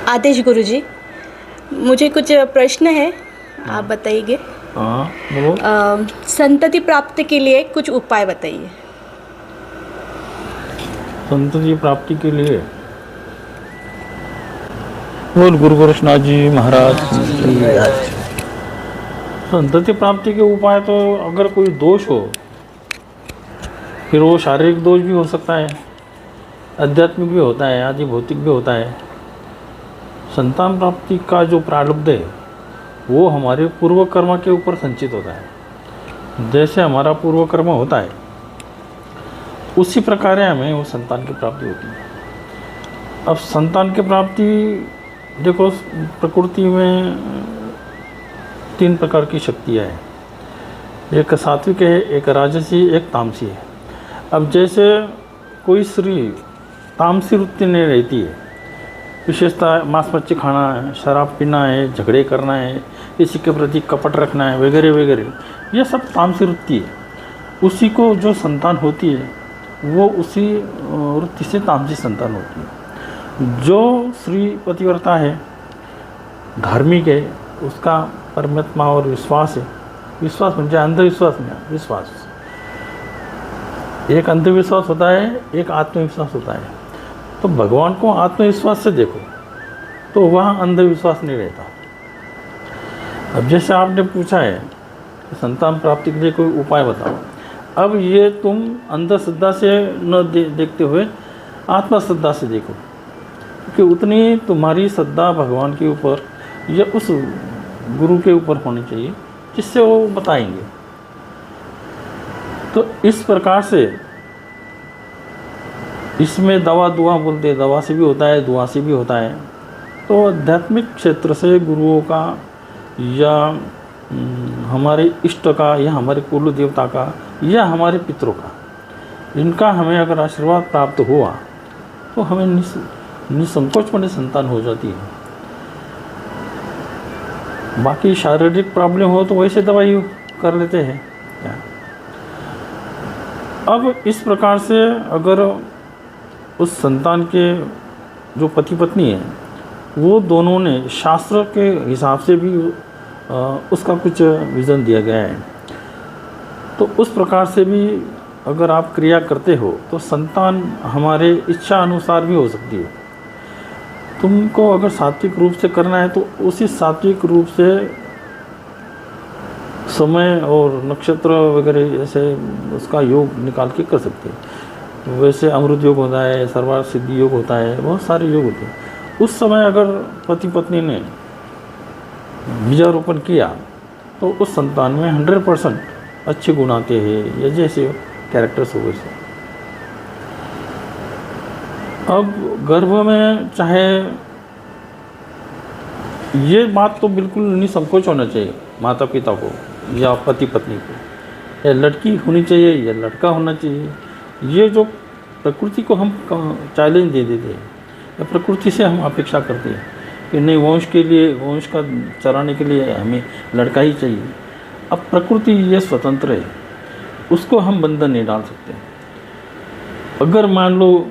आदेश गुरुजी, मुझे कुछ प्रश्न है, आप बताइए। हाँ बोलो। संतति प्राप्ति के लिए कुछ उपाय बताइए। संतति प्राप्ति के लिए बोल गुरु गोरक्षनाथ जी महाराज की जय। संतति प्राप्ति के उपाय तो अगर कोई दोष हो, फिर वो शारीरिक दोष भी हो सकता है, आध्यात्मिक भी होता है, आदि भौतिक भी होता है। संतान प्राप्ति का जो प्रारब्ध है वो हमारे पूर्व कर्म के ऊपर संचित होता है। जैसे हमारा पूर्व कर्म होता है उसी प्रकार हमें वो संतान की प्राप्ति होती है। अब संतान की प्राप्ति देखो, प्रकृति में 3 प्रकार की शक्तियाँ हैं, एक सात्विक है, एक राजसी, एक तामसी है। अब जैसे कोई स्त्री तामसी वृत्ति नहीं रहती है, विशेषता मांस मच्छी खाना है, शराब पीना है, झगड़े करना है, किसी के प्रति कपट रखना है वगैरह वगैरह, ये सब तामसी वृत्ति है। उसी को जो संतान होती है वो उसी वृत्ति से तामसी संतान होती है। जो स्त्री पतिव्रता है, धार्मिक है, उसका परमात्मा और विश्वास है। विश्वास म्हणजे अंधविश्वास नहीं, विश्वास। एक अंधविश्वास होता है, एक आत्मविश्वास होता है। तो भगवान को आत्मविश्वास से देखो तो वहाँ अंधविश्वास नहीं रहता। अब जैसे आपने पूछा है कि संतान प्राप्ति के लिए कोई उपाय बताओ, अब ये तुम अंधश्रद्धा से न देखते हुए आत्मश्रद्धा से देखो कि उतनी तुम्हारी श्रद्धा भगवान के ऊपर या उस गुरु के ऊपर होनी चाहिए जिससे वो बताएंगे। तो इस प्रकार से इसमें दवा दुआ बोलते हैं, दवा से भी होता है, दुआ से भी होता है। तो आध्यात्मिक क्षेत्र से गुरुओं का या हमारे इष्ट का या हमारे कुल देवता का या हमारे पितरों का, इनका हमें अगर आशीर्वाद प्राप्त हुआ तो हमें निसंकोचपणे संतान हो जाती है। बाकी शारीरिक प्रॉब्लम हो तो वैसे दवाई कर लेते हैं। अब इस प्रकार से अगर उस संतान के जो पति पत्नी है वो दोनों ने शास्त्र के हिसाब से भी उसका कुछ विज़न दिया गया है, तो उस प्रकार से भी अगर आप क्रिया करते हो तो संतान हमारे इच्छा अनुसार भी हो सकती है। तुमको अगर सात्विक रूप से करना है तो उसी सात्विक रूप से समय और नक्षत्र वगैरह ऐसे उसका योग निकाल के कर सकते हैं। वैसे अमृत योग होता है, सर्वार्थ सिद्धि योग होता है, बहुत सारे योग होते हैं। उस समय अगर पति पत्नी ने बीजारोपण किया तो उस संतान में 100% अच्छे गुण आते हैं, या जैसे कैरेक्टर्स हो वैसे। अब गर्भ में चाहे, ये बात तो बिल्कुल निसंकोच होना चाहिए माता पिता को या पति पत्नी को, या लड़की होनी चाहिए या लड़का होना चाहिए। ये जो प्रकृति को हम चैलेंज दे देते हैं या प्रकृति से हम अपेक्षा करते हैं कि नहीं, वंश के लिए, वंश का चलाने के लिए हमें लड़का ही चाहिए। अब प्रकृति ये स्वतंत्र है, उसको हम बंधन नहीं डाल सकते। अगर मान लो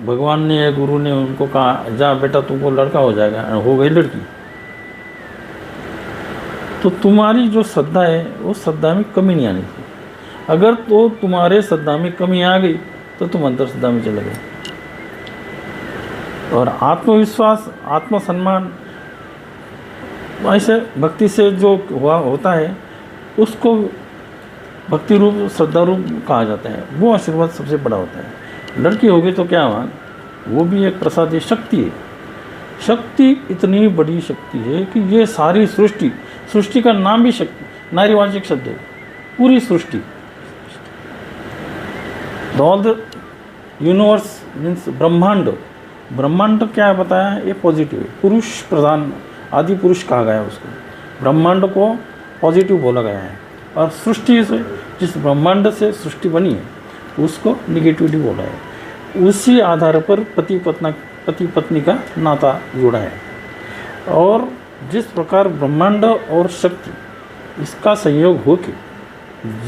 भगवान ने या गुरु ने उनको कहा जा बेटा तुमको लड़का हो जाएगा, हो गई लड़की, तो तुम्हारी जो श्रद्धा है वो श्रद्धा में कमी नहीं आनी चाहिए। अगर तो तुम्हारे श्रद्धा में कमी आ गई तो तुम अंधश्रद्धा में चले गए। और आत्मविश्वास, आत्मसम्मान, ऐसे भक्ति से जो हुआ होता है उसको भक्ति रूप, श्रद्धा रूप कहा जाता है। वो आशीर्वाद सबसे बड़ा होता है। लड़की होगी तो क्या हुआ, वो भी एक प्रसादी शक्ति है। शक्ति इतनी बड़ी शक्ति है कि ये सारी सृष्टि, सृष्टि का नाम भी शक्ति, नारीवाचक शब्द है, पूरी सृष्टि, ऑल द यूनिवर्स मीन्स ब्रह्मांड। ब्रह्मांड क्या बताया, ये पॉजिटिव है, पुरुष प्रधान, आदि पुरुष कहा गया है उसको। ब्रह्मांड को पॉजिटिव बोला गया है, और सृष्टि से, जिस ब्रह्मांड से सृष्टि बनी है उसको निगेटिविटी बोला है। उसी आधार पर पति पत्नी का नाता जुड़ा है। और जिस प्रकार ब्रह्मांड और शक्ति इसका संयोग हो के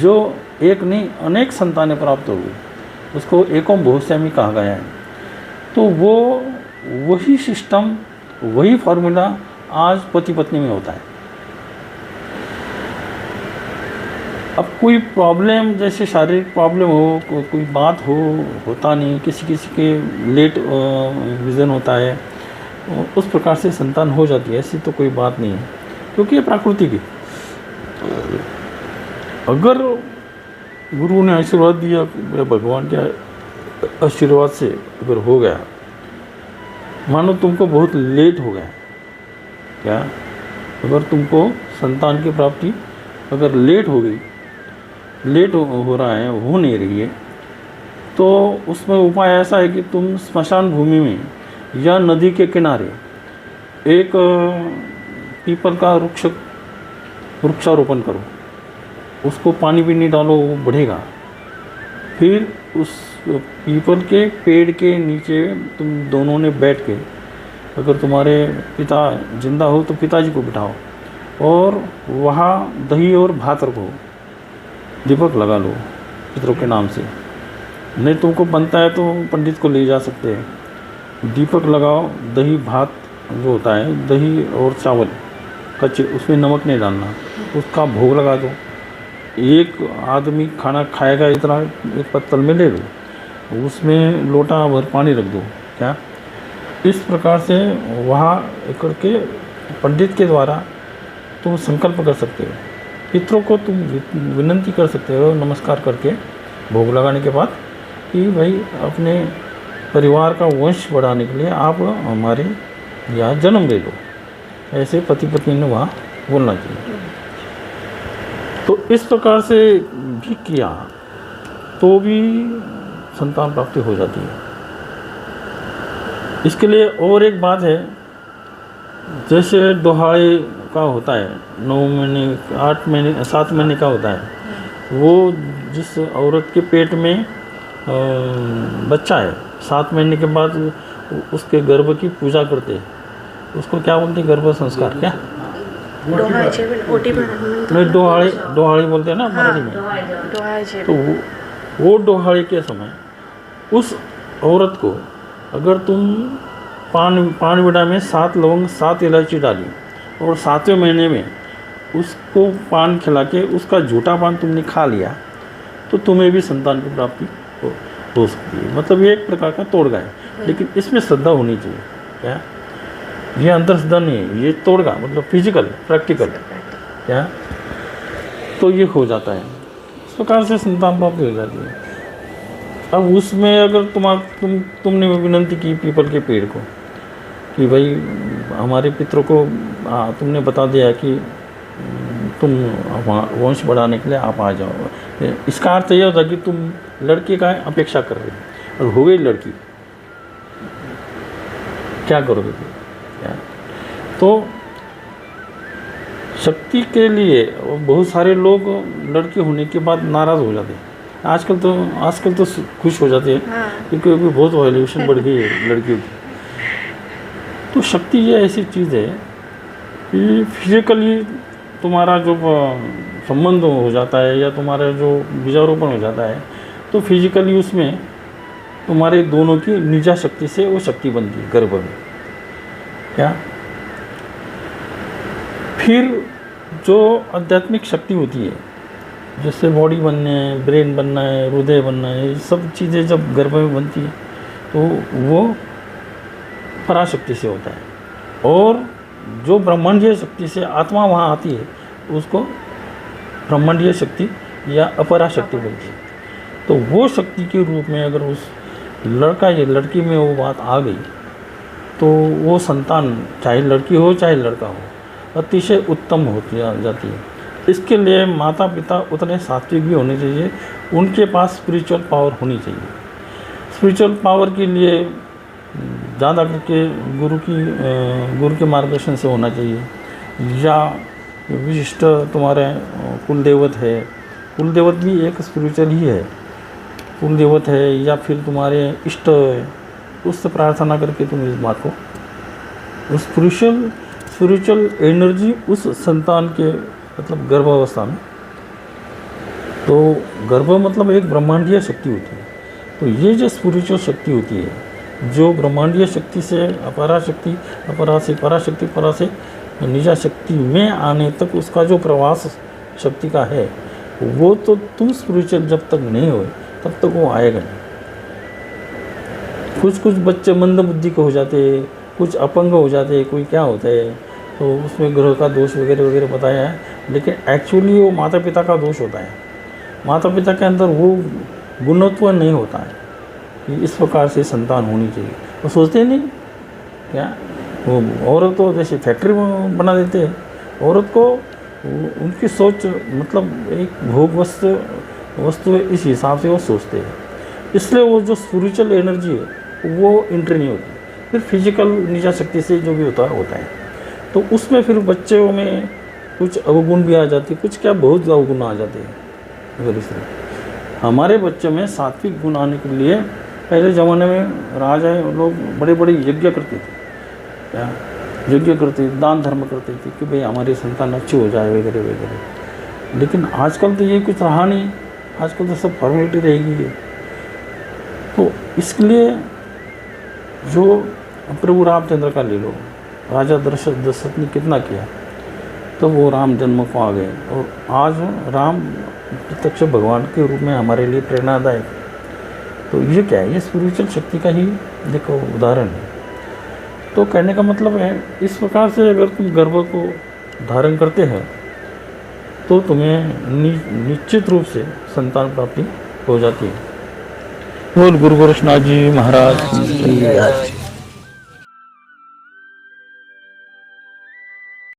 जो एक नहीं अनेक संतानें प्राप्त हो गई, उसको एकोम बहुश्यामी कहा गया है। तो वो वही सिस्टम वही फॉर्मूला आज पति पत्नी में होता है। अब कोई प्रॉब्लम, जैसे शारीरिक प्रॉब्लम हो, कोई बात हो, होता नहीं, किसी किसी के लेट विज़न होता है, उस प्रकार से संतान हो जाती है, ऐसी तो कोई बात नहीं है, क्योंकि ये प्राकृतिक है। अगर गुरु ने आशीर्वाद दिया या भगवान के आशीर्वाद से अगर हो गया, मानो तुमको बहुत लेट हो गया, क्या अगर तुमको संतान की प्राप्ति अगर लेट हो गई, लेट हो रहा है, हो नहीं रही है, तो उसमें उपाय ऐसा है कि तुम स्मशान भूमि में या नदी के किनारे एक पीपल का वृक्षारोपण करो, उसको पानी भी नहीं डालो, वो बढ़ेगा। फिर उस पीपल के पेड़ के नीचे तुम दोनों ने बैठ के, अगर तुम्हारे पिता जिंदा हो तो पिताजी को बिठाओ और वहाँ दही और भात रखो, दीपक लगा लो पितरों के नाम से। नहीं तुमको बनता है तो पंडित को ले जा सकते हैं। दीपक लगाओ, दही भात जो होता है, दही और चावल कच्चे, उसमें नमक नहीं डालना, उसका भोग लगा दो। एक आदमी खाना खाएगा इतना एक पत्तल में ले लो, उसमें लोटा भर पानी रख दो। क्या इस प्रकार से वहाँ करके पंडित के द्वारा तुम संकल्प कर सकते हो, पितरों को तुम विनंती कर सकते हो नमस्कार करके भोग लगाने के बाद कि भाई अपने परिवार का वंश बढ़ाने के लिए आप हमारे यहाँ जन्म ले लो। ऐसे पति पत्नी ने वहाँ बोलना चाहिए। तो इस प्रकार से भी किया तो भी संतान प्राप्ति हो जाती है। इसके लिए और एक बात है, जैसे दोहाई का होता है, 9 महीने 8 महीने 7 महीने का होता है, वो जिस औरत के पेट में बच्चा है, 7 महीने के बाद उसके गर्भ की पूजा करते हैं, उसको क्या बोलते हैं, गर्भ संस्कार। क्या नहीं, डोहाड़ी बोलते हैं ना मराठी में। तो वो डोहाड़ी के समय उस औरत को अगर तुम पान बिड़ा में 7 लौंग 7 इलायची डाली और 7वें महीने में उसको पान खिला के उसका झूठा पान तुमने खा लिया, तो तुम्हें भी संतान की प्राप्ति हो सकती है। मतलब ये एक प्रकार का तोड़गा है, लेकिन इसमें श्रद्धा होनी चाहिए। क्या ये अंतर्श्रद्धा नहीं है, ये तोड़गा मतलब फिजिकल प्रैक्टिकल। क्या तो ये हो जाता है, इस प्रकार से संतान प्राप्ति हो जाती है। अब उसमें अगर तुमने विनंती की पीपल के पेड़ को कि भाई हमारे पितरों को तुमने बता दिया कि तुम वंश बढ़ाने के लिए आप आ जाओ, इसका अर्थ यह होता कि तुम लड़के का अपेक्षा कर रहे हो और हो गई लड़की, क्या करोगे फिर? क्या तो शक्ति के लिए बहुत सारे लोग लड़के होने के बाद नाराज़ हो जाते हैं। आजकल तो खुश हो जाते हैं क्योंकि अभी बहुत वैल्यूएशन बढ़ गई है लड़कियों की। तो शक्ति ये ऐसी चीज़ है कि फिजिकली तुम्हारा जो संबंध हो जाता है या तुम्हारा जो बीजारोपण हो जाता है, तो फिजिकली उसमें तुम्हारे दोनों की निजा शक्ति से वो शक्ति बनती है गर्भ में। क्या फिर जो आध्यात्मिक शक्ति होती है, जैसे बॉडी बनना है, ब्रेन बनना है, हृदय बनना है, ये सब चीज़ें जब गर्भ में बनती है तो वो पराशक्ति से होता है। और जो ब्रह्मांडीय शक्ति से आत्मा वहाँ आती है उसको ब्रह्मांडीय शक्ति या अपरा शक्ति बोलती है। तो वो शक्ति के रूप में अगर उस लड़का या लड़की में वो बात आ गई तो वो संतान, चाहे लड़की हो चाहे लड़का हो, अतिशय उत्तम होती जाती है। इसके लिए माता पिता उतने सात्विक भी होने चाहिए, उनके पास स्पिरिचुअल पावर होनी चाहिए। स्पिरिचुअल पावर के लिए ज़्यादा करके गुरु के मार्गदर्शन से होना चाहिए, या विशिष्ट तुम्हारे कुलदेवत है, कुलदेवत भी एक स्पिरिचुअल ही है, कुलदेवत है, या फिर तुम्हारे इष्ट है, उससे प्रार्थना करके तुम इस बात को स्पिरिचुअल एनर्जी उस संतान के मतलब गर्भावस्था में, तो गर्भ मतलब एक ब्रह्मांडीय शक्ति होती है। तो ये जो स्पिरिचुअल शक्ति होती है जो ब्रह्मांडीय शक्ति से अपरा शक्ति, अपरा से पराशक्ति, परा से निजा शक्ति में आने तक उसका जो प्रवास शक्ति का है, वो तो तुम स्पिरिचुअल जब तक नहीं हो तब तक वो आएगा नहीं। कुछ बच्चे मंद बुद्धि के हो जाते, कुछ अपंग हो जाते, कोई क्या होता है, तो उसमें ग्रह का दोष वगैरह वगैरह बताया है, लेकिन एक्चुअली वो माता पिता का दोष होता है। माता पिता के अंदर वो गुणत्व नहीं होता है कि इस प्रकार से संतान होनी चाहिए। वो सोचते नहीं क्या, वो औरत को जैसे फैक्ट्री बना देते हैं, औरत को उनकी सोच मतलब एक भोग वस्तु इस हिसाब से वो सोचते हैं, इसलिए वो जो स्पिरिचुअल एनर्जी है वो एंट्री नहीं होती। फिर फिजिकल निजा शक्ति से जो भी होता है, तो उसमें फिर बच्चों में कुछ अवगुण भी आ जाती है, कुछ क्या बहुत अवगुण आ जाते हैं। अगर इस तरह हमारे बच्चों में सात्विक गुण आने के लिए पहले ज़माने में राजा लोग बड़े बड़े यज्ञ करते थे, क्या यज्ञ करते, दान धर्म करते थे कि भाई हमारी संतान अच्छी हो जाए वगैरह वगैरह। लेकिन आजकल तो ये कुछ रहा नहीं, आजकल तो सब फॉर्मेलिटी रहेगी। तो इसके लिए जो प्रभु रामचंद्र का ले लो, राजा दशरथ ने कितना किया, तो वो राम जन्म को आ गए, और आज राम प्रत्यक्ष भगवान के रूप में हमारे लिए प्रेरणादायक। तो ये क्या है, ये स्पिरिचुअल शक्ति का ही देखो उदाहरण है। तो कहने का मतलब है, इस प्रकार से अगर तुम गर्भ को धारण करते हो तो तुम्हें निश्चित रूप से संतान प्राप्ति हो जाती है। बोल गुरु गोरक्षनाथ जी महाराज की जय।